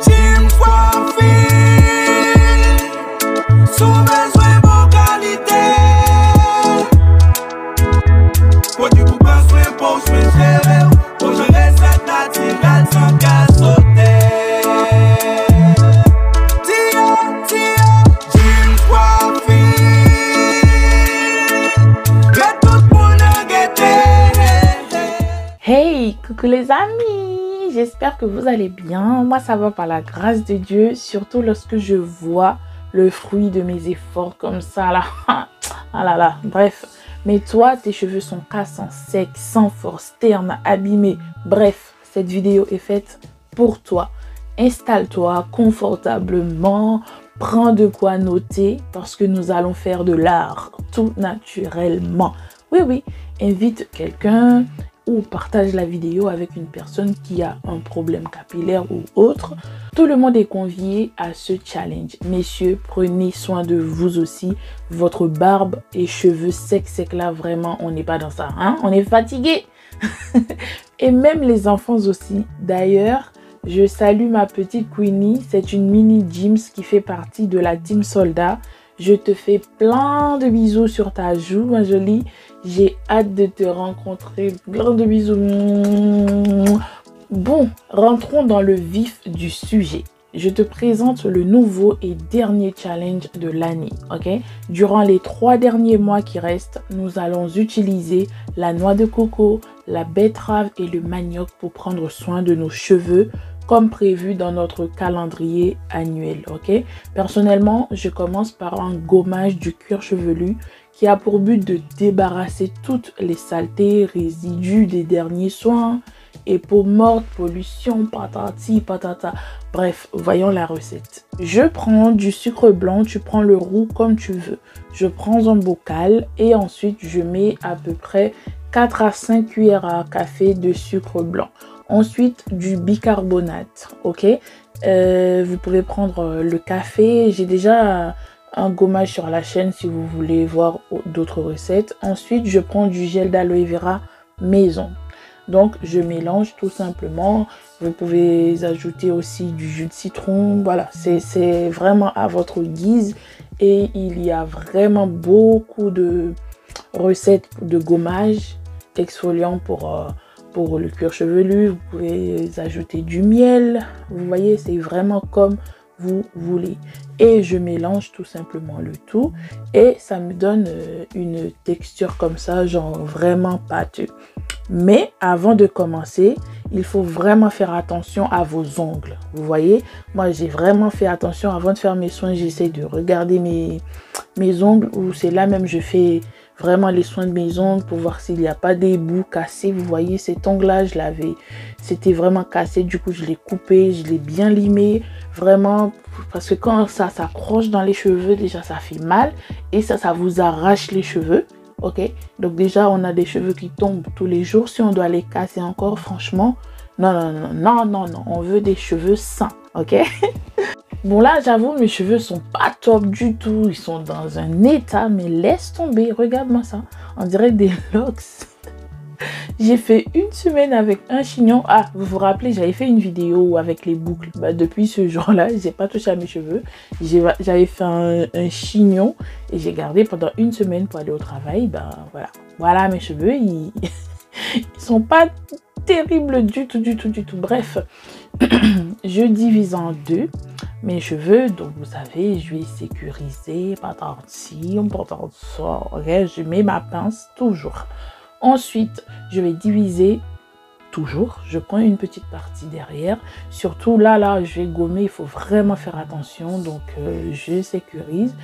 Team Coiffure, sous besoin bon qualité. Produit pour prendre soin pour gérer, pour gérer cette naturelle sans qu'à sauter. Team Coiffure, que tout le monde a guetté. Hey, coucou les amis, j'espère que vous allez bien. Moi ça va par la grâce de Dieu, surtout lorsque je vois le fruit de mes efforts comme ça là. Ah là là, bref. Mais toi, tes cheveux sont cassants, secs, sans force, ternes, abîmés. Bref, cette vidéo est faite pour toi. Installe-toi confortablement, prends de quoi noter parce que nous allons faire de l'art tout naturellement. Oui, invite quelqu'un ou partage la vidéo avec une personne qui a un problème capillaire ou autre. Tout le monde est convié à ce challenge. Messieurs, prenez soin de vous aussi. Votre barbe et cheveux secs là, vraiment, on n'est pas dans ça. Hein? On est fatigué. Et même les enfants aussi. D'ailleurs, je salue ma petite Queenie. C'est une mini Jims qui fait partie de la team Soldat. Je te fais plein de bisous sur ta joue, ma jolie. J'ai hâte de te rencontrer. Plein de bisous. Bon, rentrons dans le vif du sujet. Je te présente le nouveau et dernier challenge de l'année, ok? Durant les 3 derniers mois qui restent, nous allons utiliser la noix de coco, la betterave et le manioc pour prendre soin de nos cheveux, comme prévu dans notre calendrier annuel, ok? Personnellement, je commence par un gommage du cuir chevelu qui a pour but de débarrasser toutes les saletés, résidus des derniers soins, et peau morte, pollution, patati, patata. Bref, voyons la recette. Je prends du sucre blanc, tu prends le roux comme tu veux. Je prends un bocal et ensuite je mets à peu près 4 à 5 cuillères à café de sucre blanc. Ensuite, du bicarbonate, ok? Vous pouvez prendre le café. J'ai déjà un gommage sur la chaîne si vous voulez voir d'autres recettes. Ensuite, je prends du gel d'aloe vera maison. Donc, je mélange tout simplement. Vous pouvez ajouter aussi du jus de citron. Voilà, c'est vraiment à votre guise. Et il y a vraiment beaucoup de recettes de gommage exfoliant pour le cuir chevelu. Vous pouvez ajouter du miel. Vous voyez, c'est vraiment comme vous voulez. Et je mélange tout simplement le tout. Et ça me donne une texture comme ça, genre vraiment pâteux. Mais avant de commencer, il faut vraiment faire attention à vos ongles. Vous voyez, moi j'ai vraiment fait attention avant de faire mes soins. J'essaie de regarder mes ongles, ou c'est là même je fais vraiment les soins de mes ongles pour voir s'il n'y a pas des bouts cassés. Vous voyez, cet ongle là, je l'avais, c'était vraiment cassé. Du coup, je l'ai coupé, je l'ai bien limé. Vraiment, parce que quand ça s'accroche dans les cheveux, déjà ça fait mal. Et ça vous arrache les cheveux. Ok, donc déjà on a des cheveux qui tombent tous les jours. Si on doit les casser encore, franchement, non, on veut des cheveux sains, ok. Bon là, j'avoue, mes cheveux sont pas top du tout. Ils sont dans un état, mais laisse tomber. Regarde-moi ça, on dirait des locks. J'ai fait 1 semaine avec un chignon. Ah, vous vous rappelez, j'avais fait une vidéo avec les boucles. Bah, depuis ce jour-là, j'ai pas touché à mes cheveux. J'avais fait un chignon et j'ai gardé pendant 1 semaine pour aller au travail. Ben voilà mes cheveux, ils sont pas terribles du tout. Bref, je divise en 2 mes cheveux. Donc vous savez, je vais sécuriser, pas ça, ok. Je mets ma pince toujours. Ensuite, je vais diviser toujours. Je prends une petite partie derrière. Surtout là, je vais gommer. Il faut vraiment faire attention. Donc, je sécurise.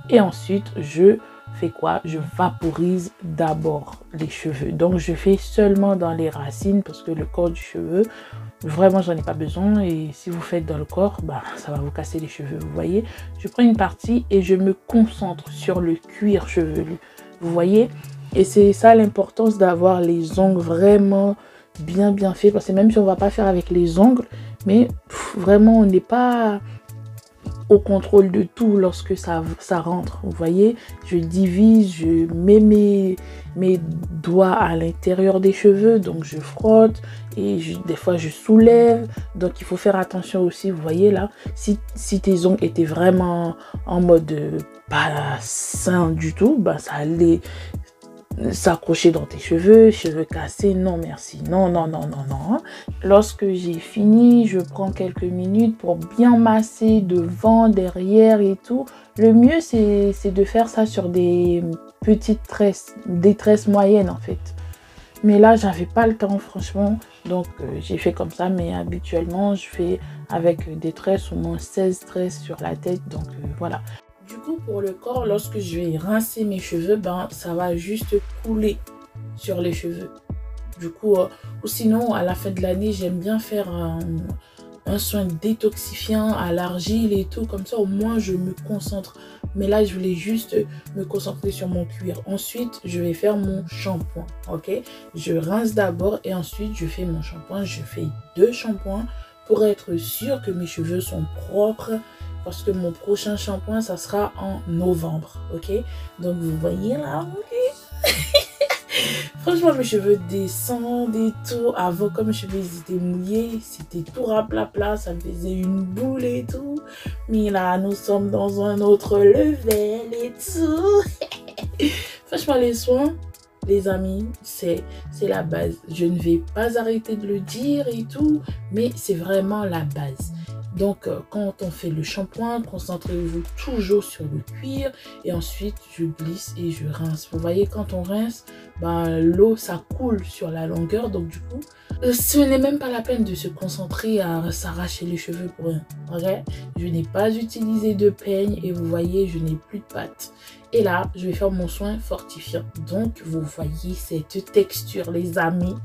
Et ensuite, je fais quoi? Je vaporise d'abord les cheveux. Donc, je fais seulement dans les racines parce que le corps du cheveu, vraiment, j'en ai pas besoin. Et si vous faites dans le corps, bah, ça va vous casser les cheveux. Vous voyez? Je prends une partie et je me concentre sur le cuir chevelu. Vous voyez? Et c'est ça l'importance d'avoir les ongles vraiment bien faits. Parce que même si on ne va pas faire avec les ongles, mais vraiment on n'est pas au contrôle de tout lorsque ça rentre. Vous voyez, je divise, je mets mes doigts à l'intérieur des cheveux, donc je frotte et des fois je soulève. Donc il faut faire attention aussi, vous voyez là, si tes ongles étaient vraiment en mode pas sain du tout, bah ça allait s'accrocher dans tes cheveux cassés, non merci, non, non, non, non, non. Lorsque j'ai fini, je prends quelques minutes pour bien masser devant, derrière et tout. Le mieux, c'est de faire ça sur des petites tresses, des tresses moyennes en fait. Mais là, j'avais pas le temps franchement, donc j'ai fait comme ça. Mais habituellement, je fais avec des tresses, au moins 16 tresses sur la tête, donc voilà. Du coup, pour le corps, lorsque je vais rincer mes cheveux, ben, ça va juste couler sur les cheveux. Du coup, ou sinon, à la fin de l'année, j'aime bien faire un soin détoxifiant à l'argile et tout. Comme ça, au moins, je me concentre. Mais là, je voulais juste me concentrer sur mon cuir. Ensuite, je vais faire mon shampoing, ok? Je rince d'abord et ensuite, je fais mon shampoing. Je fais 2 shampoings pour être sûr que mes cheveux sont propres. Parce que mon prochain shampoing, ça sera en novembre, ok? Donc, vous voyez là, ok? Franchement, mes cheveux descendent et tout. Avant, comme mes cheveux étaient mouillés, c'était tout raplapla, ça me faisait une boule et tout. Mais là, nous sommes dans un autre level et tout. Franchement, les soins, les amis, c'est la base. Je ne vais pas arrêter de le dire et tout, mais c'est vraiment la base. Donc, quand on fait le shampoing, concentrez-vous toujours sur le cuir. Et ensuite, je glisse et je rince. Vous voyez, quand on rince, ben, l'eau, ça coule sur la longueur. Donc, du coup, ce n'est même pas la peine de se concentrer à s'arracher les cheveux pour rien. Okay? Je n'ai pas utilisé de peigne et vous voyez, je n'ai plus de pâte. Et là, je vais faire mon soin fortifiant. Donc, vous voyez cette texture, les amis.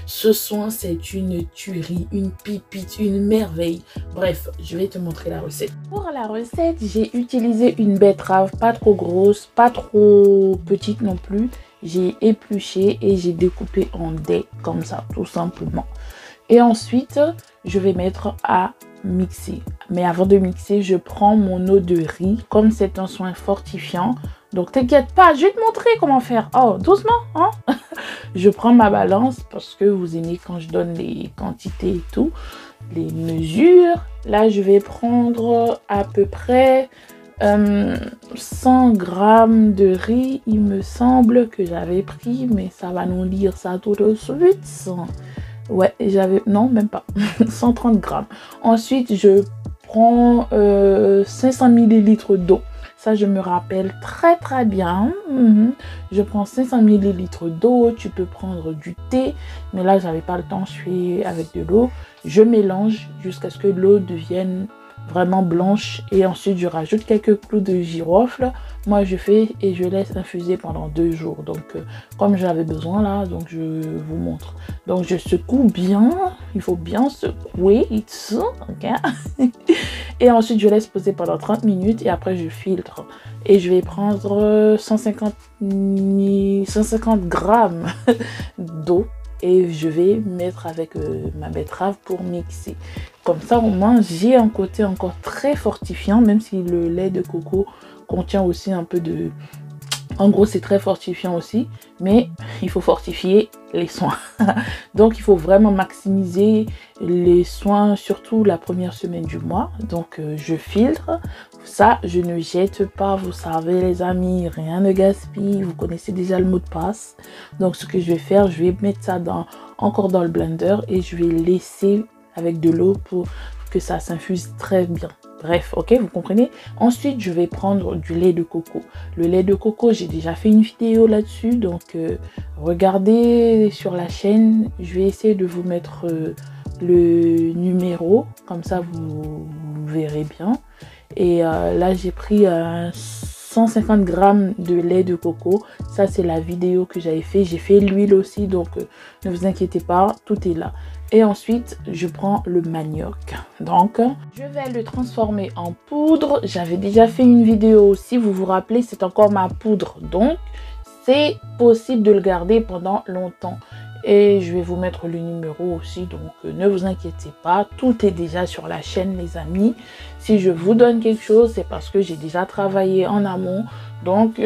Ce soin, c'est une tuerie, une pipite, une merveille. Bref, je vais te montrer la recette. Pour la recette, j'ai utilisé une betterave pas trop grosse, pas trop petite non plus. J'ai épluché et j'ai découpé en dés, comme ça, tout simplement. Et ensuite, je vais mettre à mixer. Mais avant de mixer, je prends mon eau de riz. Comme c'est un soin fortifiant, donc t'inquiète pas, je vais te montrer comment faire. Oh, doucement, hein. Je prends ma balance parce que vous aimez quand je donne les quantités et tout, les mesures. Là, je vais prendre à peu près 100 grammes de riz. Il me semble que j'avais pris, mais ça va nous lire ça tout de suite. Ouais, j'avais... Non, même pas. 130 grammes. Ensuite, je prends 500 millilitres d'eau. Ça, je me rappelle très très bien. Je prends 500 millilitres d'eau. Tu peux prendre du thé. Mais là, j'avais pas le temps. Je fais avec de l'eau. Je mélange jusqu'à ce que l'eau devienne vraiment blanche. Et ensuite, je rajoute quelques clous de girofle. Moi, je fais et je laisse infuser pendant 2 jours. Donc, comme j'avais besoin là, donc je vous montre. Donc, je secoue bien. Il faut bien secouer et tout. Okay? Et ensuite, je laisse poser pendant 30 minutes. Et après, je filtre. Et je vais prendre 150 grammes d'eau. Et je vais mettre avec ma betterave pour mixer. Comme ça, au moins, j'ai un côté encore très fortifiant, même si le lait de coco contient aussi un peu de... En gros, c'est très fortifiant aussi, mais il faut fortifier les soins. Donc, il faut vraiment maximiser les soins, surtout la première semaine du mois. Donc, je filtre. Ça, je ne jette pas. Vous savez, les amis, rien ne gaspille. Vous connaissez déjà le mot de passe. Donc, ce que je vais faire, je vais mettre ça encore dans le blender et je vais laisser avec de l'eau pour que ça s'infuse très bien. Bref, ok, vous comprenez? Ensuite, je vais prendre du lait de coco. Le lait de coco, j'ai déjà fait une vidéo là-dessus. Donc, regardez sur la chaîne. Je vais essayer de vous mettre le numéro. Comme ça, vous verrez bien. Et là, j'ai pris 150 grammes de lait de coco. Ça, c'est la vidéo que j'avais fait. J'ai fait l'huile aussi. Donc, ne vous inquiétez pas. Tout est là. Et ensuite, je prends le manioc. Donc, je vais le transformer en poudre. J'avais déjà fait une vidéo aussi. Vous vous rappelez, c'est encore ma poudre. Donc, c'est possible de le garder pendant longtemps. Et je vais vous mettre le numéro aussi, donc ne vous inquiétez pas, tout est déjà sur la chaîne les amis. Si je vous donne quelque chose, c'est parce que j'ai déjà travaillé en amont, donc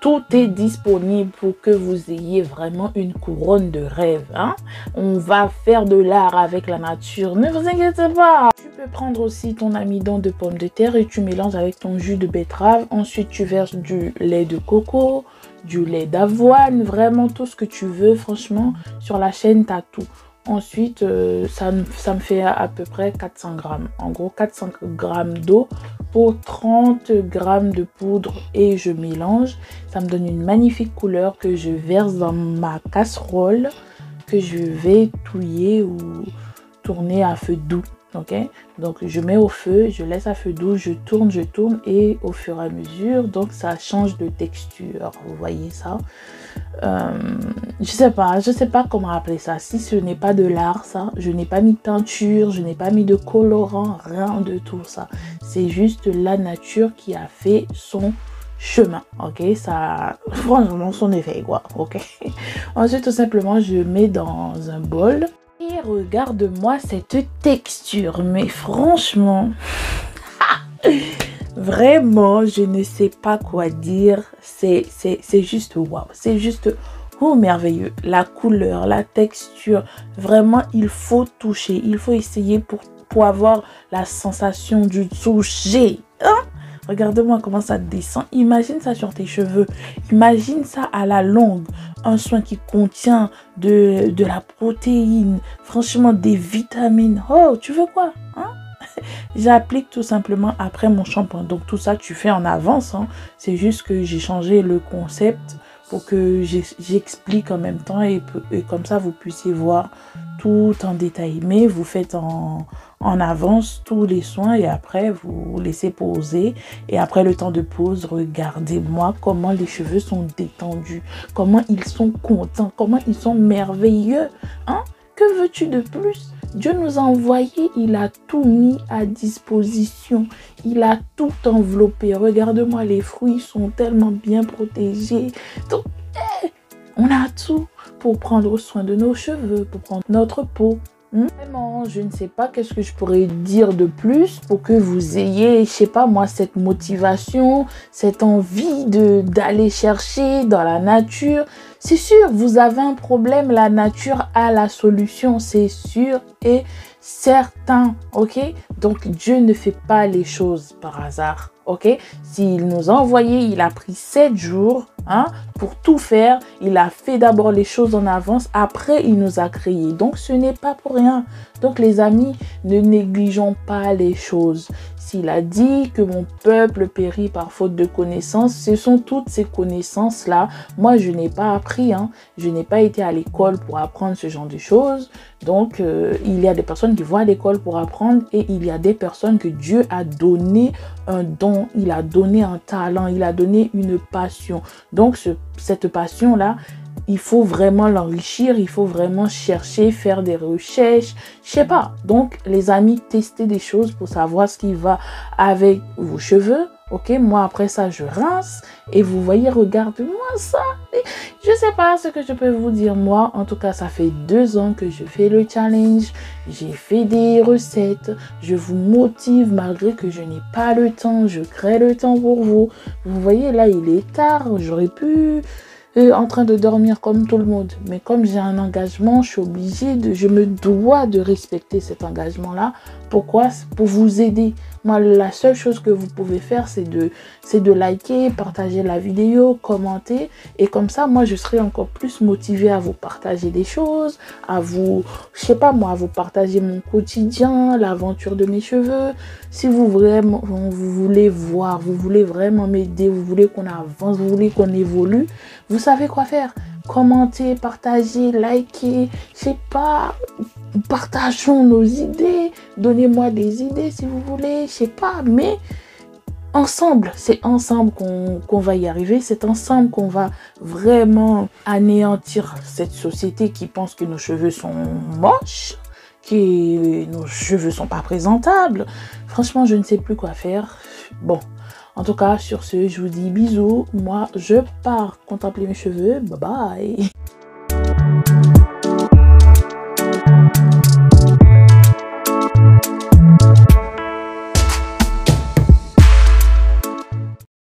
tout est disponible pour que vous ayez vraiment une couronne de rêve. Hein? On va faire de l'art avec la nature, ne vous inquiétez pas. Tu peux prendre aussi ton amidon de pomme de terre et tu mélanges avec ton jus de betterave. Ensuite, tu verses du lait de coco, du lait d'avoine, vraiment tout ce que tu veux. Franchement, sur la chaîne, tu as tout. Ensuite, ça me fait à peu près 400 grammes. En gros, 400 grammes d'eau pour 30 grammes de poudre et je mélange. Ça me donne une magnifique couleur que je verse dans ma casserole que je vais touiller ou tourner à feu doux. Ok, donc je mets au feu, je laisse à feu doux, je tourne et au fur et à mesure, donc ça change de texture. Vous voyez ça? Je sais pas comment appeler ça. Si ce n'est pas de l'art, ça, je n'ai pas mis de teinture, je n'ai pas mis de colorant, rien de tout ça. C'est juste la nature qui a fait son chemin, ok, ça franchement son effet quoi, ok. Ensuite tout simplement je mets dans un bol. Et regarde-moi cette texture, mais franchement, vraiment, je ne sais pas quoi dire. C'est juste waouh, c'est juste merveilleux. La couleur, la texture, vraiment, il faut toucher, il faut essayer pour avoir la sensation du toucher. Hein? Regarde-moi comment ça descend. Imagine ça sur tes cheveux. Imagine ça à la longue. Un soin qui contient de la protéine. Franchement, des vitamines. Oh, tu veux quoi? Hein? J'applique tout simplement après mon shampoing. Donc tout ça, tu fais en avance. Hein. C'est juste que j'ai changé le concept pour que j'explique en même temps. Et comme ça, vous puissiez voir tout en détail. Mais vous faites en avance tous les soins et après vous laissez poser et après le temps de pause, regardez-moi comment les cheveux sont détendus, comment ils sont contents, comment ils sont merveilleux. Hein? Que veux-tu de plus? Dieu nous a envoyé, il a tout mis à disposition, il a tout enveloppé. Regarde-moi, les fruits sont tellement bien protégés. Donc, on a tout pour prendre soin de nos cheveux, pour prendre notre peau. Vraiment, je ne sais pas qu'est-ce que je pourrais dire de plus pour que vous ayez, je sais pas moi, cette motivation, cette envie d'aller chercher dans la nature. C'est sûr, vous avez un problème, la nature a la solution, c'est sûr et certain, ok? Donc Dieu ne fait pas les choses par hasard, ok? S'il nous a envoyé, il a pris 7 jours, hein, pour tout faire. Il a fait d'abord les choses en avance, après il nous a créés. Donc ce n'est pas pour rien. Donc les amis, ne négligeons pas les choses. S'il a dit que mon peuple périt par faute de connaissances, ce sont toutes ces connaissances-là. Moi, je n'ai pas appris, hein. Je n'ai pas été à l'école pour apprendre ce genre de choses. Donc, il y a des personnes qui vont à l'école pour apprendre et il y a des personnes que Dieu a donné un don, il a donné un talent, il a donné une passion. Donc, cette passion-là, il faut vraiment l'enrichir, il faut vraiment chercher, faire des recherches, je sais pas. Donc, les amis, testez des choses pour savoir ce qui va avec vos cheveux. Ok, moi après ça, je rince et vous voyez, regardez-moi ça. Je sais pas ce que je peux vous dire. Moi, en tout cas, ça fait 2 ans que je fais le challenge. J'ai fait des recettes. Je vous motive malgré que je n'ai pas le temps. Je crée le temps pour vous. Vous voyez, là, il est tard. J'aurais pu en train de dormir comme tout le monde. Mais comme j'ai un engagement, je suis obligée je me dois de respecter cet engagement-là. Pourquoi? Pour vous aider. Moi, la seule chose que vous pouvez faire, c'est de liker, partager la vidéo, commenter. Et comme ça, moi, je serai encore plus motivée à vous partager des choses, à vous, je sais pas moi, à vous partager mon quotidien, l'aventure de mes cheveux. Si vous voulez voir, vous voulez vraiment m'aider, vous voulez qu'on avance, vous voulez qu'on évolue, vous savez quoi faire. Commentez, partagez, likez, je sais pas, partageons nos idées, donnez-moi des idées si vous voulez, je sais pas, mais ensemble, c'est ensemble qu'on va y arriver, c'est ensemble qu'on va vraiment anéantir cette société qui pense que nos cheveux sont moches, que nos cheveux sont pas présentables. Franchement, je ne sais plus quoi faire. Bon. En tout cas, sur ce, je vous dis bisous. Moi, je pars contempler mes cheveux. Bye bye.